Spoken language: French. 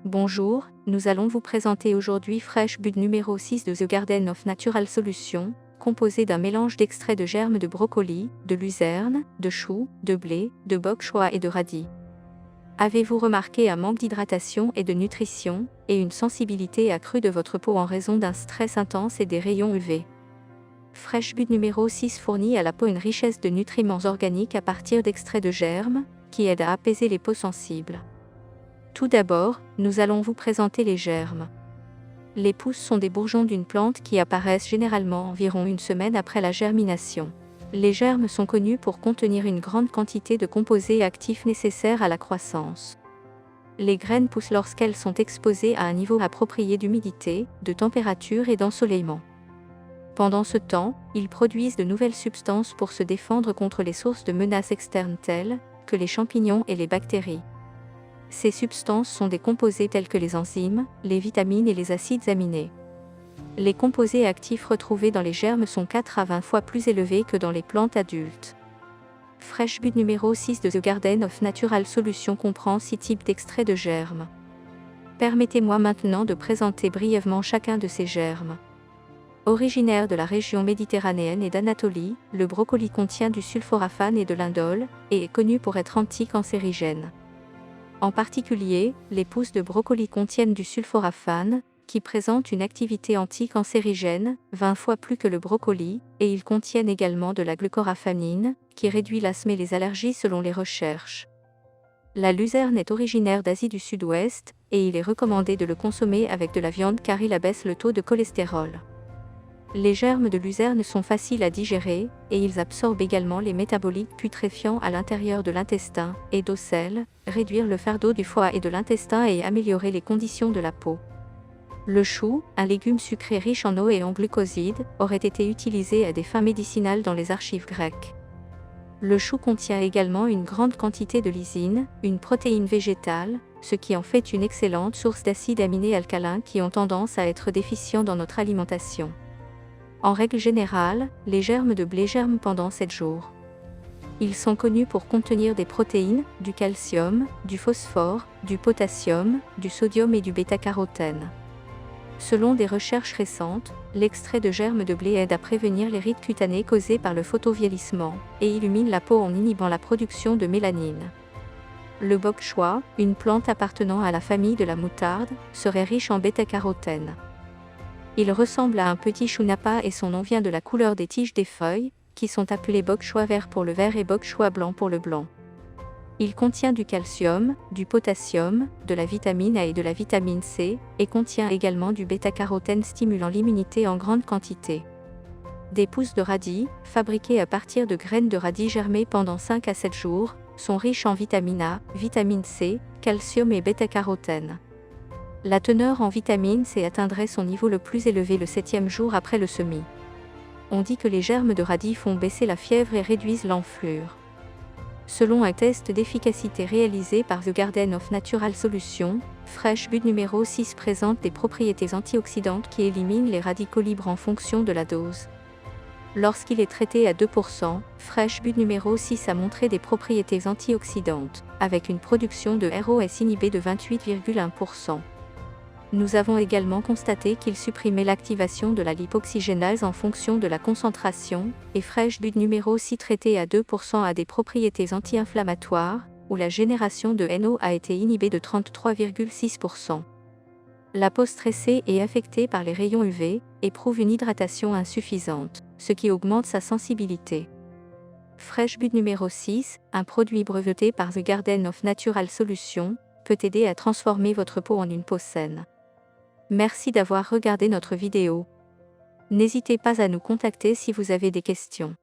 Bonjour, nous allons vous présenter aujourd'hui Fresh Bud numéro 6 de The Garden of Natural Solutions, composé d'un mélange d'extraits de germes de brocoli, de luzerne, de chou, de blé, de bok choy et de radis. Avez-vous remarqué un manque d'hydratation et de nutrition, et une sensibilité accrue de votre peau en raison d'un stress intense et des rayons UV? Fresh Bud numéro 6 fournit à la peau une richesse de nutriments organiques à partir d'extraits de germes, qui aident à apaiser les peaux sensibles. Tout d'abord, nous allons vous présenter les germes. Les pousses sont des bourgeons d'une plante qui apparaissent généralement environ une semaine après la germination. Les germes sont connus pour contenir une grande quantité de composés actifs nécessaires à la croissance. Les graines poussent lorsqu'elles sont exposées à un niveau approprié d'humidité, de température et d'ensoleillement. Pendant ce temps, ils produisent de nouvelles substances pour se défendre contre les sources de menaces externes telles que les champignons et les bactéries. Ces substances sont des composés tels que les enzymes, les vitamines et les acides aminés. Les composés actifs retrouvés dans les germes sont 4 à 20 fois plus élevés que dans les plantes adultes. Fresh Bud numéro 6 de The Garden of Natural Solutions comprend 6 types d'extraits de germes. Permettez-moi maintenant de présenter brièvement chacun de ces germes. Originaire de la région méditerranéenne et d'Anatolie, le brocoli contient du sulforaphane et de l'indole, et est connu pour être anticancérigène. En particulier, les pousses de brocoli contiennent du sulforaphane, qui présente une activité anticancérigène, 20 fois plus que le brocoli, et ils contiennent également de la glucoraphanine, qui réduit l'asthme et les allergies selon les recherches. La luzerne est originaire d'Asie du Sud-Ouest, et il est recommandé de le consommer avec de la viande car il abaisse le taux de cholestérol. Les germes de luzerne sont faciles à digérer, et ils absorbent également les métabolites putréfiants à l'intérieur de l'intestin, et d'ocelles, réduire le fardeau du foie et de l'intestin et améliorer les conditions de la peau. Le chou, un légume sucré riche en eau et en glucosides, aurait été utilisé à des fins médicinales dans les archives grecques. Le chou contient également une grande quantité de lysine, une protéine végétale, ce qui en fait une excellente source d'acides aminés alcalins qui ont tendance à être déficients dans notre alimentation. En règle générale, les germes de blé germent pendant 7 jours. Ils sont connus pour contenir des protéines, du calcium, du phosphore, du potassium, du sodium et du bêta-carotène. Selon des recherches récentes, l'extrait de germes de blé aide à prévenir les rides cutanées causées par le photovieillissement, et illumine la peau en inhibant la production de mélanine. Le bok choy, une plante appartenant à la famille de la moutarde, serait riche en bêta-carotène. Il ressemble à un petit chou napa et son nom vient de la couleur des tiges des feuilles, qui sont appelées bok choy vert pour le vert et bok choy blanc pour le blanc. Il contient du calcium, du potassium, de la vitamine A et de la vitamine C, et contient également du bêta-carotène stimulant l'immunité en grande quantité. Des pousses de radis, fabriquées à partir de graines de radis germées pendant 5 à 7 jours, sont riches en vitamine A, vitamine C, calcium et bêta-carotène. La teneur en vitamine C atteindrait son niveau le plus élevé le 7e jour après le semis. On dit que les germes de radis font baisser la fièvre et réduisent l'enflure. Selon un test d'efficacité réalisé par The Garden of Natural Solutions, Fresh Bud numéro 6 présente des propriétés antioxydantes qui éliminent les radicaux libres en fonction de la dose. Lorsqu'il est traité à 2%, Fresh Bud numéro 6 a montré des propriétés antioxydantes, avec une production de ROS inhibée de 28,1%. Nous avons également constaté qu'il supprimait l'activation de la lipoxygénase en fonction de la concentration, et Fresh Bud numéro 6 traité à 2% a des propriétés anti-inflammatoires, où la génération de NO a été inhibée de 33,6%. La peau stressée et affectée par les rayons UV éprouve une hydratation insuffisante, ce qui augmente sa sensibilité. Fresh Bud numéro 6, un produit breveté par The Garden of Natural Solutions, peut aider à transformer votre peau en une peau saine. Merci d'avoir regardé notre vidéo. N'hésitez pas à nous contacter si vous avez des questions.